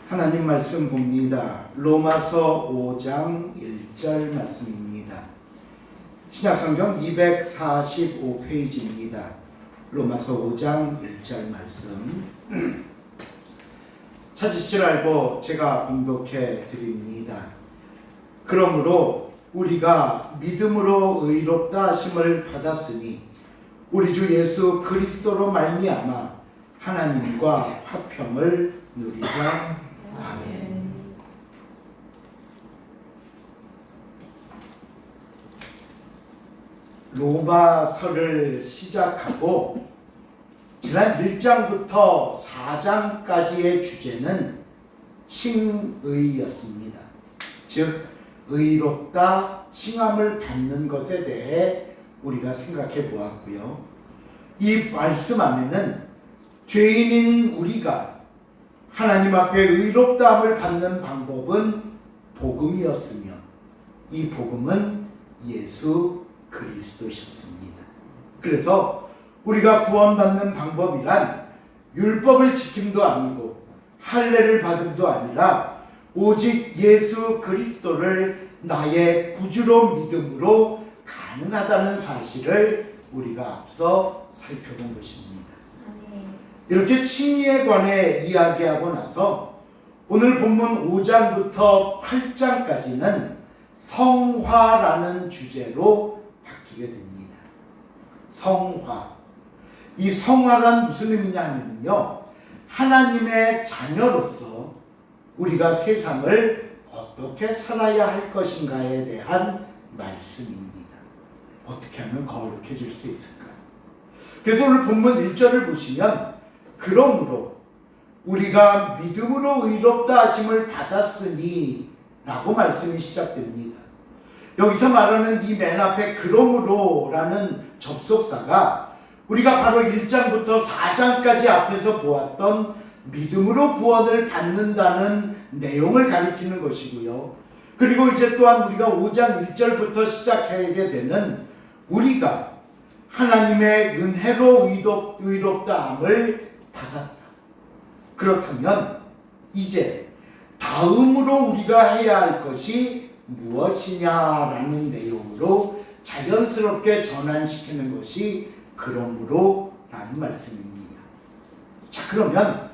하나님 말씀 봅니다. 로마서 5장 1절 말씀입니다. 신약성경 245페이지입니다. 로마서 5장 1절 말씀 찾으실 줄 알고 제가 봉독해 드립니다. 그러므로 우리가 믿음으로 의롭다 하심을 받았으니 우리 주 예수 그리스도로 말미암아 하나님과 화평을 누리자. 아멘. 로마서를 시작하고 지난 1장부터 4장까지의 주제는 칭의였습니다. 즉 의롭다, 칭함을 받는 것에 대해 우리가 생각해 보았고요. 이 말씀 안에는 죄인인 우리가 하나님 앞에 의롭다함을 받는 방법은 복음이었으며 이 복음은 예수 그리스도셨습니다. 그래서 우리가 구원받는 방법이란 율법을 지킴도 아니고 할례를 받음도 아니라 오직 예수 그리스도를 나의 구주로 믿음으로 가능하다는 사실을 우리가 앞서 살펴본 것입니다. 이렇게 칭의에 관해 이야기하고 나서 오늘 본문 5장부터 8장까지는 성화라는 주제로 바뀌게 됩니다. 성화. 이 성화란 무슨 의미냐 하면요, 하나님의 자녀로서 우리가 세상을 어떻게 살아야 할 것인가에 대한 말씀입니다. 어떻게 하면 거룩해질 수 있을까? 그래서 오늘 본문 1절을 보시면 그러므로 우리가 믿음으로 의롭다 하심을 받았으니 라고 말씀이 시작됩니다. 여기서 말하는 이 맨 앞에 그러므로 라는 접속사가 우리가 바로 1장부터 4장까지 앞에서 보았던 믿음으로 구원을 받는다는 내용을 가리키는 것이고요. 그리고 이제 또한 우리가 5장 1절부터 시작하게 되는 우리가 하나님의 은혜로 의롭다함을 받았다. 그렇다면 이제 다음으로 우리가 해야 할 것이 무엇이냐라는 내용으로 자연스럽게 전환시키는 것이 그러므로 라는 말씀입니다. 자, 그러면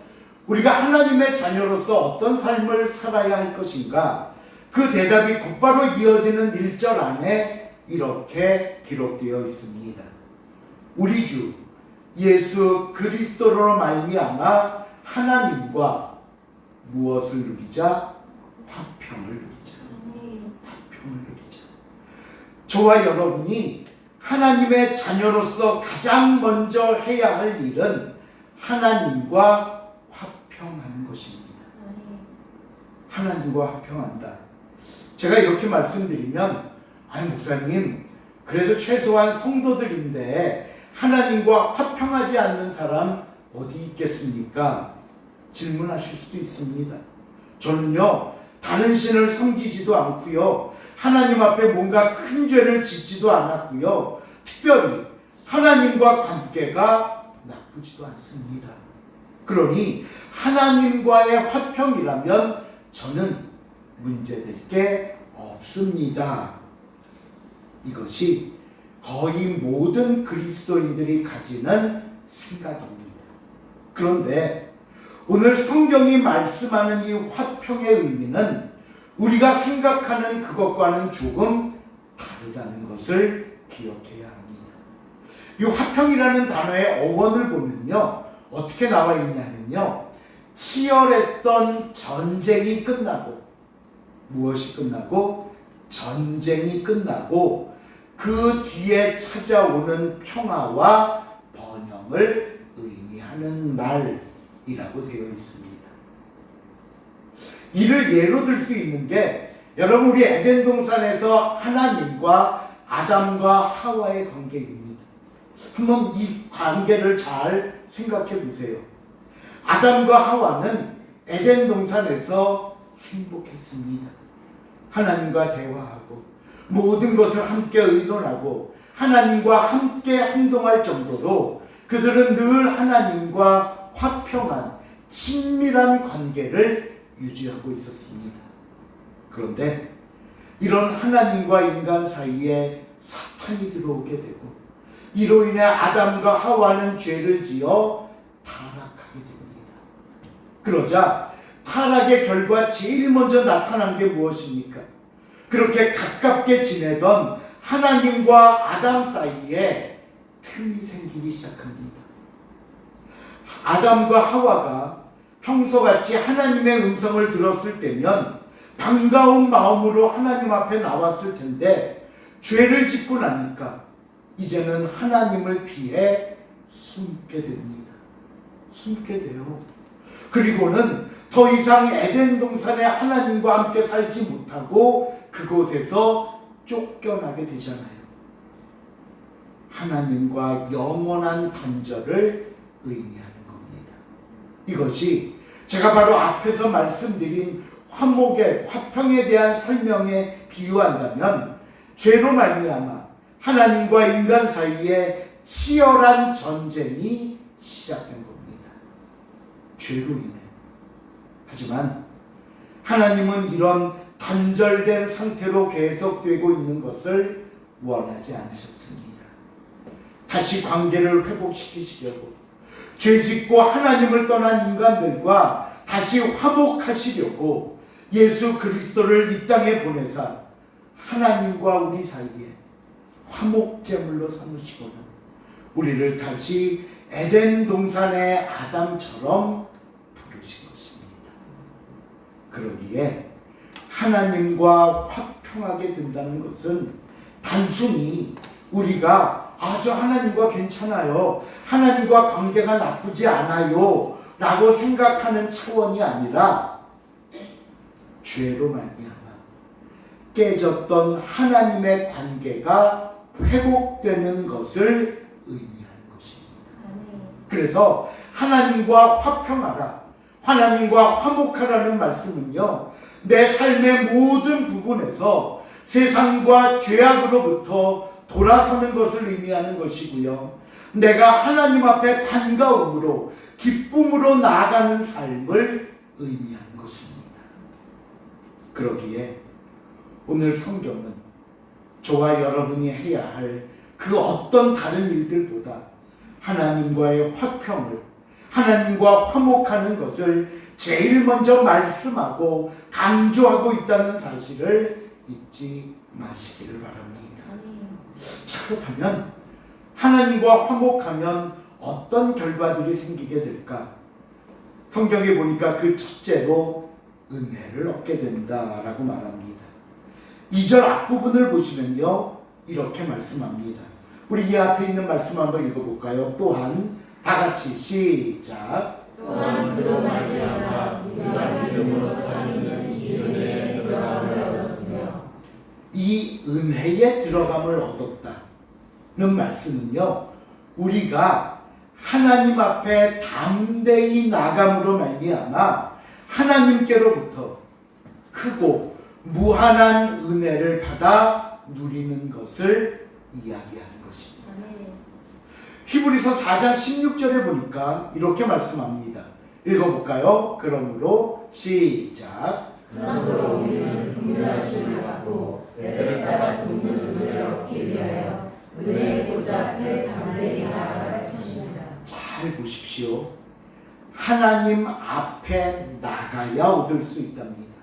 우리가 하나님의 자녀로서 어떤 삶을 살아야 할 것인가? 그 대답이 곧바로 이어지는 1절 안에 이렇게 기록되어 있습니다. 우리 주 예수 그리스도로 말미암아 하나님과 무엇을 누리자? 화평을 누리자. 화평을 누리자. 저와 여러분이 하나님의 자녀로서 가장 먼저 해야 할 일은 하나님과 화평하는 것입니다. 하나님과 화평한다. 제가 이렇게 말씀드리면, 아니 목사님, 그래도 최소한 성도들인데 하나님과 화평하지 않는 사람 어디 있겠습니까? 질문하실 수도 있습니다. 저는요, 다른 신을 섬기지도 않고요, 하나님 앞에 뭔가 큰 죄를 짓지도 않았고요, 특별히 하나님과 관계가 나쁘지도 않습니다. 그러니 하나님과의 화평이라면 저는 문제될 게 없습니다. 이것이 거의 모든 그리스도인들이 가지는 생각입니다. 그런데 오늘 성경이 말씀하는 이 화평의 의미는 우리가 생각하는 그것과는 조금 다르다는 것을 기억해야 합니다. 이 화평이라는 단어의 어원을 보면요, 어떻게 나와 있냐면요, 치열했던 전쟁이 끝나고, 무엇이 끝나고? 전쟁이 끝나고 그 뒤에 찾아오는 평화와 번영을 의미하는 말이라고 되어 있습니다. 이를 예로 들 수 있는 게, 여러분 우리 에덴 동산에서 하나님과 아담과 하와의 관계입니다. 한번 이 관계를 잘 생각해 보세요. 아담과 하와는 에덴 동산에서 행복했습니다. 하나님과 대화하고 모든 것을 함께 의논하고 하나님과 함께 행동할 정도로 그들은 늘 하나님과 화평한 친밀한 관계를 유지하고 있었습니다. 그런데 이런 하나님과 인간 사이에 사탄이 들어오게 되고 이로 인해 아담과 하와는 죄를 지어 타락하게 됩니다. 그러자 타락의 결과 제일 먼저 나타난 게 무엇입니까? 그렇게 가깝게 지내던 하나님과 아담 사이에 틈이 생기기 시작합니다. 아담과 하와가 평소같이 하나님의 음성을 들었을 때면 반가운 마음으로 하나님 앞에 나왔을 텐데 죄를 짓고 나니까 이제는 하나님을 피해 숨게 됩니다. 숨게 돼요. 그리고는 더 이상 에덴 동산에 하나님과 함께 살지 못하고 그곳에서 쫓겨나게 되잖아요. 하나님과 영원한 단절을 의미하는 겁니다. 이것이 제가 바로 앞에서 말씀드린 화목의 화평에 대한 설명에 비유한다면 죄로 말미암아 하나님과 인간 사이에 치열한 전쟁이 시작된 겁니다. 죄로 인해. 하지만 하나님은 이런 단절된 상태로 계속되고 있는 것을 원하지 않으셨습니다. 다시 관계를 회복시키시려고 죄짓고 하나님을 떠난 인간들과 다시 화목하시려고 예수 그리스도를 이 땅에 보내사 하나님과 우리 사이에 화목제물로 삼으시고는 우리를 다시 에덴 동산의 아담처럼 부르신 것입니다. 그러기에 하나님과 화평하게 된다는 것은 단순히 우리가 저 하나님과 괜찮아요, 하나님과 관계가 나쁘지 않아요 라고 생각하는 차원이 아니라 죄로 말미암아 깨졌던 하나님의 관계가 회복되는 것을 의미하는 것입니다. 그래서 하나님과 화평하라, 하나님과 화목하라는 말씀은요, 내 삶의 모든 부분에서 세상과 죄악으로부터 돌아서는 것을 의미하는 것이고요, 내가 하나님 앞에 반가움으로 기쁨으로 나아가는 삶을 의미하는 것입니다. 그러기에 오늘 성경은 저와 여러분이 해야 할 그 어떤 다른 일들보다 하나님과의 화평을, 하나님과 화목하는 것을 제일 먼저 말씀하고 강조하고 있다는 사실을 잊지 마시기를 바랍니다. 자, 그렇다면 하나님과 화목하면 어떤 결과들이 생기게 될까? 성경에 보니까 그 첫째로 은혜를 얻게 된다라고 말합니다. 2절 앞부분을 보시면요, 이렇게 말씀합니다. 우리 이 앞에 있는 말씀 한번 읽어볼까요? 또한 다 같이 시작. 또한 그로 말미암아 우리가 믿음으로 사는 이 은혜에 들어감을 얻었으며. 이 은혜에 들어감을 얻었다는 말씀은요, 우리가 하나님 앞에 담대히 나감으로 말미암아 하나님께로부터 크고 무한한 은혜를 받아 누리는 것을 이야기하는 것입니다. 히브리서 4장 16절에 보니까 이렇게 말씀합니다. 읽어볼까요? 그러므로 시작. 그러므로 우리는 긍휼하심을 받고 때를 따라 돕는 은혜를 얻기 위하여 은혜의 보좌 앞에 담대히 나아갈 것입니다. 잘 보십시오. 하나님 앞에 나가야 얻을 수 있답니다.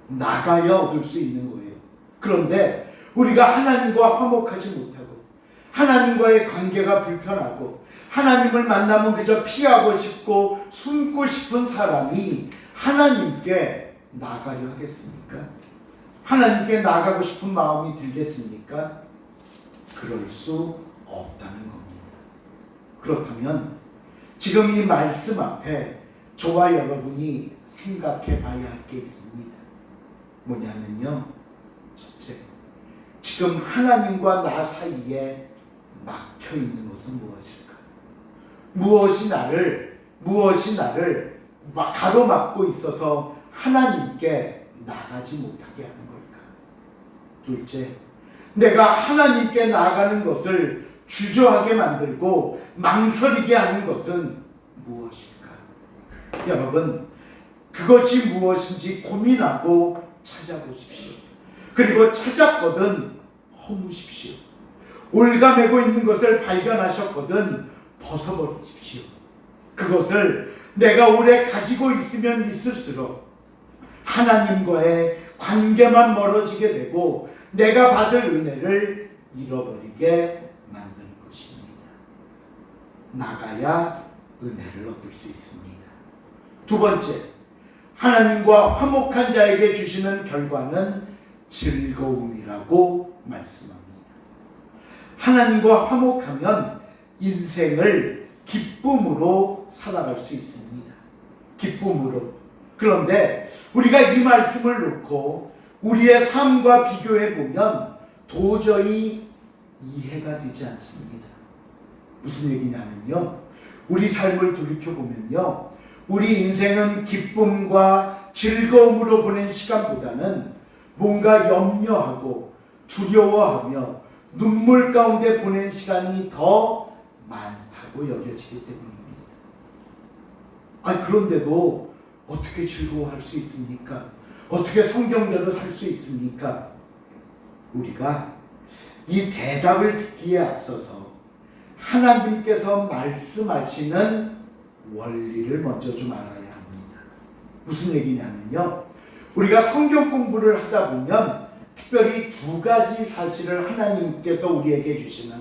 나가야 얻을 수 있는 거예요. 그런데 우리가 하나님과 화목하지 못하고 하나님과의 관계가 불편하고 하나님을 만나면 그저 피하고 싶고 숨고 싶은 사람이 하나님께 나가려 하겠습니까? 하나님께 나가고 싶은 마음이 들겠습니까? 그럴 수 없다는 겁니다. 그렇다면 지금 이 말씀 앞에 저와 여러분이 생각해 봐야 할 게 있습니다. 뭐냐면요, 첫째, 지금 하나님과 나 사이에 막혀 있는 것은 무엇일까? 무엇이 나를 가로막고 있어서 하나님께 나가지 못하게 하는 걸까? 둘째, 내가 하나님께 나아가는 것을 주저하게 만들고 망설이게 하는 것은 무엇일까? 여러분, 그것이 무엇인지 고민하고 찾아보십시오. 그리고 찾았거든 허무십시오. 올가매고 있는 것을 발견하셨거든 벗어버리십시오. 그것을 내가 오래 가지고 있으면 있을수록 하나님과의 관계만 멀어지게 되고 내가 받을 은혜를 잃어버리게 만드는 것입니다. 나가야 은혜를 얻을 수 있습니다. 두 번째, 하나님과 화목한 자에게 주시는 결과는 즐거움이라고 말씀합니다. 하나님과 화목하면 인생을 기쁨으로 살아갈 수 있습니다. 기쁨으로. 그런데 우리가 이 말씀을 놓고 우리의 삶과 비교해 보면 도저히 이해가 되지 않습니다. 무슨 얘기냐면요, 우리 삶을 돌이켜보면요, 우리 인생은 기쁨과 즐거움으로 보낸 시간보다는 뭔가 염려하고 두려워하며 눈물 가운데 보낸 시간이 더 많다고 여겨지기 때문입니다. 그런데도 어떻게 즐거워할 수 있습니까? 어떻게 성경대로 살 수 있습니까? 우리가 이 대답을 듣기에 앞서서 하나님께서 말씀하시는 원리를 먼저 좀 알아야 합니다. 무슨 얘기냐면요, 우리가 성경 공부를 하다 보면 특별히 두 가지 사실을 하나님께서 우리에게 주시는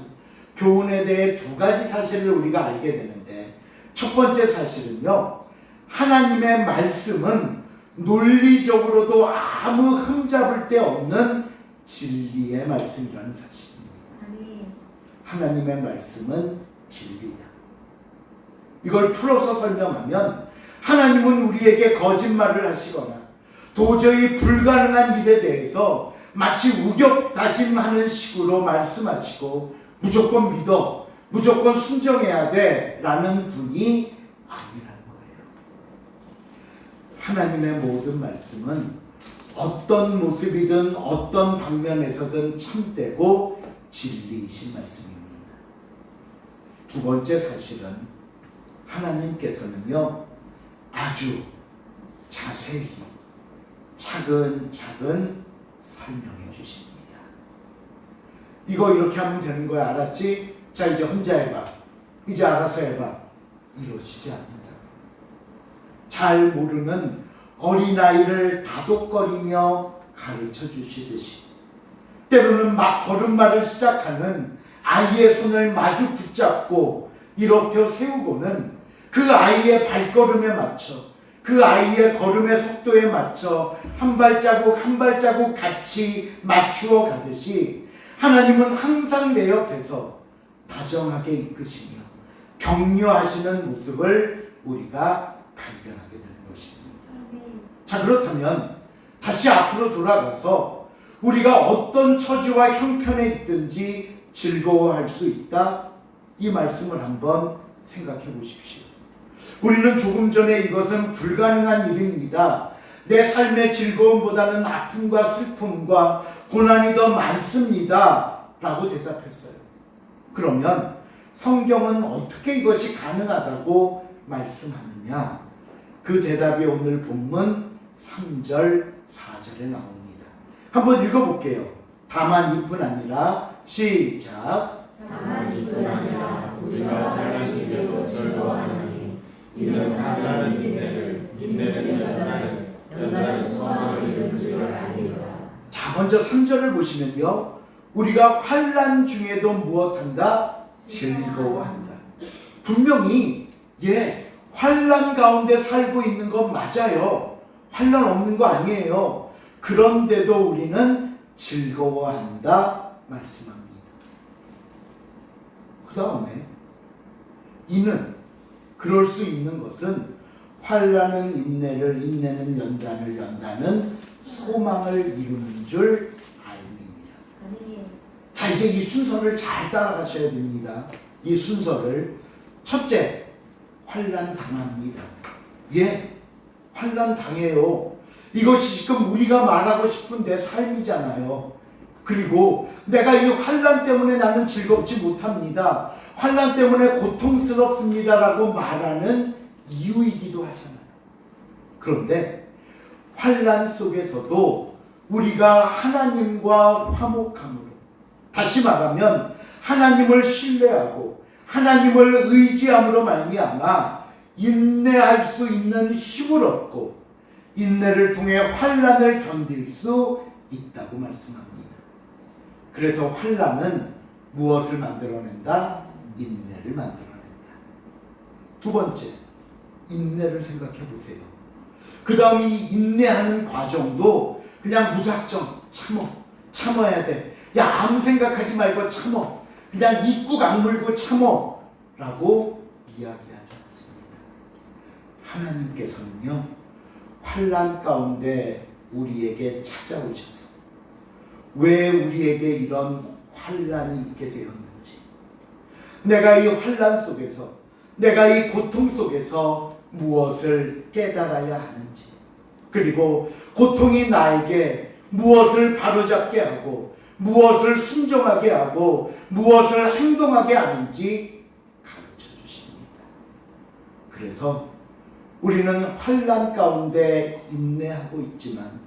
교훈에 대해 두 가지 사실을 우리가 알게 되는데, 첫 번째 사실은요, 하나님의 말씀은 논리적으로도 아무 흠잡을 데 없는 진리의 말씀이라는 사실입니다. 하나님의 말씀은 진리다. 이걸 풀어서 설명하면 하나님은 우리에게 거짓말을 하시거나 도저히 불가능한 일에 대해서 마치 우격다짐하는 식으로 말씀하시고 무조건 믿어, 무조건 순종해야 돼 라는 분이 아니라는 거예요. 하나님의 모든 말씀은 어떤 모습이든 어떤 방면에서든 참되고 진리이신 말씀입니다. 두 번째 사실은 하나님께서는요, 아주 자세히 차근차근 설명해 주십니다. 이거 이렇게 하면 되는 거야, 알았지? 자, 이제 혼자 해봐. 이제 알아서 해봐. 이루어지지 않는다. 잘 모르는 어린아이를 다독거리며 가르쳐 주시듯이, 때로는 막 걸음마를 시작하는 아이의 손을 마주 붙잡고 일으켜 세우고는 그 아이의 발걸음에 맞춰, 그 아이의 걸음의 속도에 맞춰 한 발자국 한 발자국 같이 맞추어 가듯이 하나님은 항상 내 옆에서 다정하게 이끄시며 격려하시는 모습을 우리가 발견하게 되는 것입니다. 자, 그렇다면 다시 앞으로 돌아가서 우리가 어떤 처지와 형편에 있든지 즐거워할 수 있다, 이 말씀을 한번 생각해 보십시오. 우리는 조금 전에 이것은 불가능한 일입니다, 내 삶의 즐거움보다는 아픔과 슬픔과 고난이 더 많습니다 라고 대답했어요. 그러면 성경은 어떻게 이것이 가능하다고 말씀하느냐? 그 대답이 오늘 본문 3절 4절에 나옵니다. 한번 읽어볼게요. 다만 이뿐 아니라, 시작. 다만 이뿐 아니라 우리가 환난중에도 즐거워하나니 이는 하나님 인내를 연단은 소망을 이룬 줄 알리라. 자, 먼저 3절을 보시면요, 우리가 환난 중에도 무엇한다? 즐거워한다. 분명히 환난 가운데 살고 있는 건 맞아요. 환난 없는 거 아니에요. 그런데도 우리는 즐거워한다 말씀합니다. 그 다음에 이는, 그럴 수 있는 것은 환난은 인내를, 인내는 연단을, 연단은 소망을 이루는 줄 알립니다. 자, 이제 이 순서를 잘 따라가셔야 됩니다. 이 순서를. 첫째, 환난 당합니다. 환난 당해요. 이것이 지금 우리가 말하고 싶은 내 삶이잖아요. 그리고 내가 이 환난 때문에 나는 즐겁지 못합니다, 환난 때문에 고통스럽습니다 라고 말하는 이유이기도 하잖아요. 그런데 환난 속에서도 우리가 하나님과 화목함으로, 다시 말하면 하나님을 신뢰하고 하나님을 의지함으로 말미암아 인내할 수 있는 힘을 얻고 인내를 통해 환난을 견딜 수 있다고 말씀합니다. 그래서 환난은 무엇을 만들어낸다? 인내를 만들어낸다. 두 번째, 인내를 생각해 보세요. 그 다음 이 인내하는 과정도 그냥 무작정 참아야 돼. 야, 아무 생각하지 말고 참어. 그냥 입국 악물고 참어 라고 이야기하지 않습니다. 하나님께서는요, 환난 가운데 우리에게 찾아오셔서 왜 우리에게 이런 환난이 있게 되었는지, 내가 이 환난 속에서, 내가 이 고통 속에서 무엇을 깨달아야 하는지, 그리고 고통이 나에게 무엇을 바로잡게 하고 무엇을 순종하게 하고 무엇을 행동하게 하는지 가르쳐 주십니다. 그래서 우리는 환난 가운데 인내하고 있지만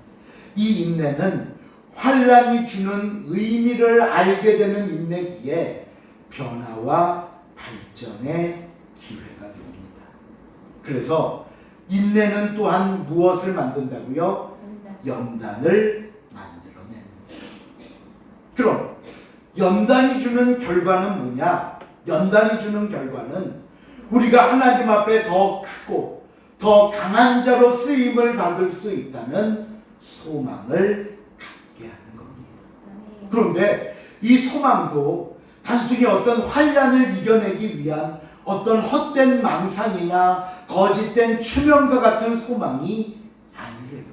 이 인내는 환난이 주는 의미를 알게 되는 인내기에 변화와 발전의 기회가 됩니다. 그래서 인내는 또한 무엇을 만든다고요? 연단을 만들어내는 거예요. 그럼 연단이 주는 결과는 뭐냐? 연단이 주는 결과는 우리가 하나님 앞에 더 크고 더 강한 자로 쓰임을 받을 수 있다는 소망을 갖게 하는 겁니다. 그런데 이 소망도 단순히 어떤 환난을 이겨내기 위한 어떤 헛된 망상이나 거짓된 최면과 같은 소망이 아니래요.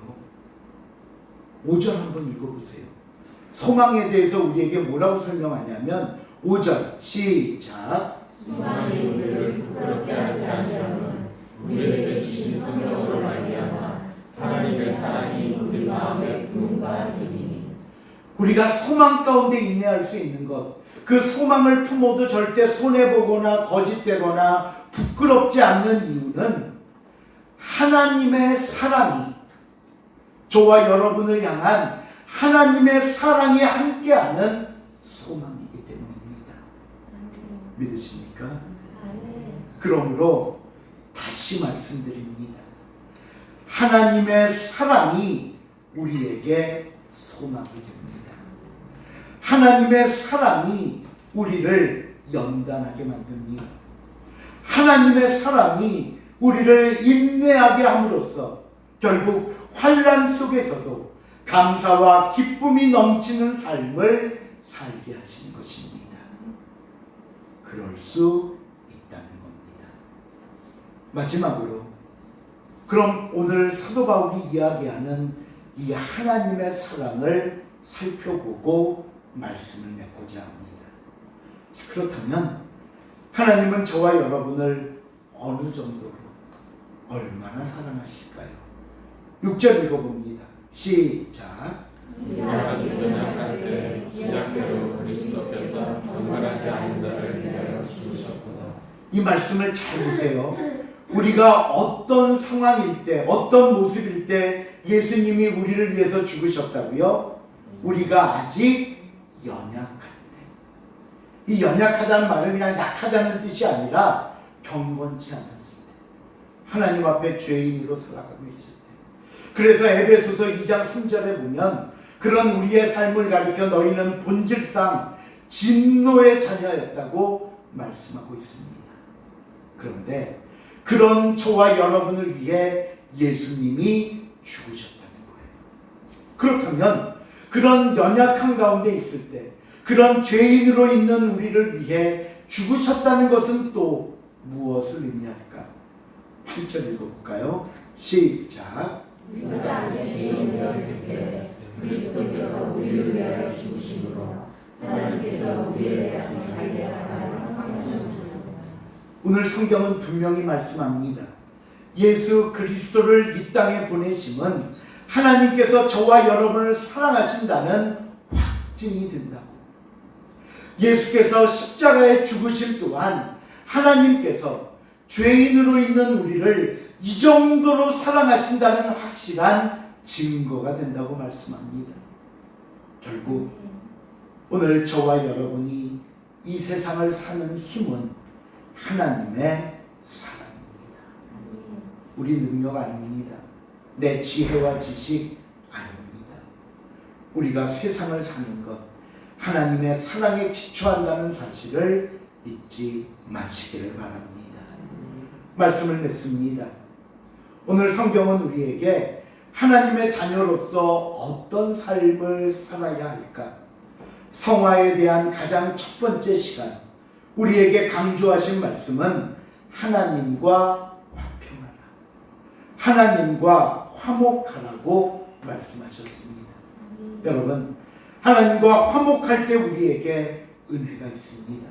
5절 한번 읽어보세요. 소망에 대해서 우리에게 뭐라고 설명하냐면 5절 시작. 소망이 우리를 부끄럽게 하지 아니하는 우리에게 주신 성령으로 말미암아 하나님의 사랑이 우리 마음에 부음과 힘이니. 우리가 소망 가운데 인내할 수 있는 것, 그 소망을 품어도 절대 손해보거나 거짓되거나 부끄럽지 않는 이유는 하나님의 사랑이, 저와 여러분을 향한 하나님의 사랑이 함께하는 소망이기 때문입니다. 믿으십니까? 그러므로 다시 말씀드립니다. 하나님의 사랑이 우리에게 소망이 됩니다. 하나님의 사랑이 우리를 연단하게 만듭니다. 하나님의 사랑이 우리를 인내하게 함으로써 결국 환난 속에서도 감사와 기쁨이 넘치는 삶을 살게 하시는 것입니다. 그럴 수 있다는 겁니다. 마지막으로, 그럼 오늘 사도 바울이 이야기하는 이 하나님의 사랑을 살펴보고 말씀을 맺고자 합니다. 자, 그렇다면 하나님은 저와 여러분을 어느 정도로, 얼마나 사랑하실까요? 6절 읽어봅니다. 시작. 우리가 아직 연약할 때 기약대로 그리스도께서 경건하지 않은 자를 위하여 죽으셨구나. 이 말씀을 잘 보세요. 우리가 어떤 상황일 때, 어떤 모습일 때 예수님이 우리를 위해서 죽으셨다고요? 우리가 아직 연약할 때. 이 연약하다는 말은 그냥 약하다는 뜻이 아니라 경건치 않았을 때, 하나님 앞에 죄인으로 살아가고 있을 때. 그래서 에베소서 2장 3절에 보면 그런 우리의 삶을 가리켜 너희는 본질상 진노의 자녀였다고 말씀하고 있습니다. 그런데 그런 저와 여러분을 위해 예수님이 죽으셨다는 거예요. 그렇다면 그런 연약한 가운데 있을 때, 그런 죄인으로 있는 우리를 위해 죽으셨다는 것은 또 무엇을 의미할까? 8절 읽어볼까요? 시작. 우리가 아직 죄인이었을 때 그리스도께서 우리를 위하여 죽으심으로 하나님께서 우리에 대한 자기의 사랑을 확증하셨습니다. 오늘 성경은 분명히 말씀합니다. 예수 그리스도를 이 땅에 보내심은 하나님께서 저와 여러분을 사랑하신다는 확증이 된다고. 예수께서 십자가에 죽으심 또한 하나님께서 죄인으로 있는 우리를 이 정도로 사랑하신다는 확실한 증거가 된다고 말씀합니다. 결국 오늘 저와 여러분이 이 세상을 사는 힘은 하나님의 사랑입니다. 우리 능력 아닙니다. 내 지혜와 지식 아닙니다. 우리가 세상을 사는 것, 하나님의 사랑에 기초한다는 사실을 잊지 마시기를 바랍니다. 말씀을 맺습니다. 오늘 성경은 우리에게 하나님의 자녀로서 어떤 삶을 살아야 할까? 성화에 대한 가장 첫 번째 시간, 우리에게 강조하신 말씀은 하나님과 화평하라, 하나님과 화목하라고 말씀하셨습니다. 여러분, 하나님과 화목할 때 우리에게 은혜가 있습니다.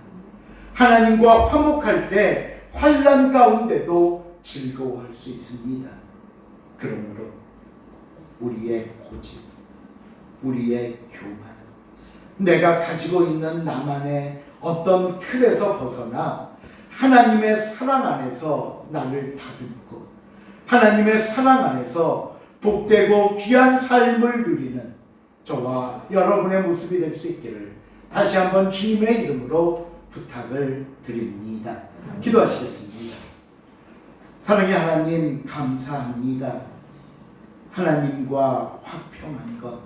하나님과 화목할 때 환난 가운데도 즐거워할 수 있습니다. 그러므로 우리의 고집, 우리의 교만, 내가 가지고 있는 나만의 어떤 틀에서 벗어나 하나님의 사랑 안에서 나를 다듬고 하나님의 사랑 안에서 복되고 귀한 삶을 누리는 저와 여러분의 모습이 될 수 있기를 다시 한번 주님의 이름으로 부탁을 드립니다. 기도하시겠습니다. 사랑의 하나님, 감사합니다. 하나님과 화평한 것,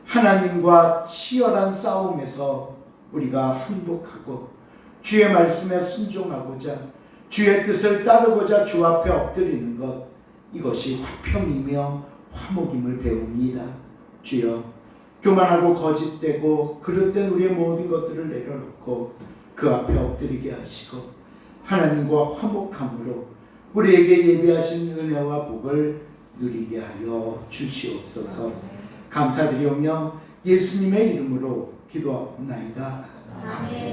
하나님과 치열한 싸움에서 우리가 항복하고 주의 말씀에 순종하고자 주의 뜻을 따르고자 주 앞에 엎드리는 것, 이것이 화평이며 화목임을 배웁니다. 주여, 교만하고 거짓되고 그릇된 우리의 모든 것들을 내려놓고 그 앞에 엎드리게 하시고 하나님과 화목함으로 우리에게 예비하신 은혜와 복을 누리게 하여 주시옵소서. 감사드리오며 예수님의 이름으로 기도하옵나이다. 아멘.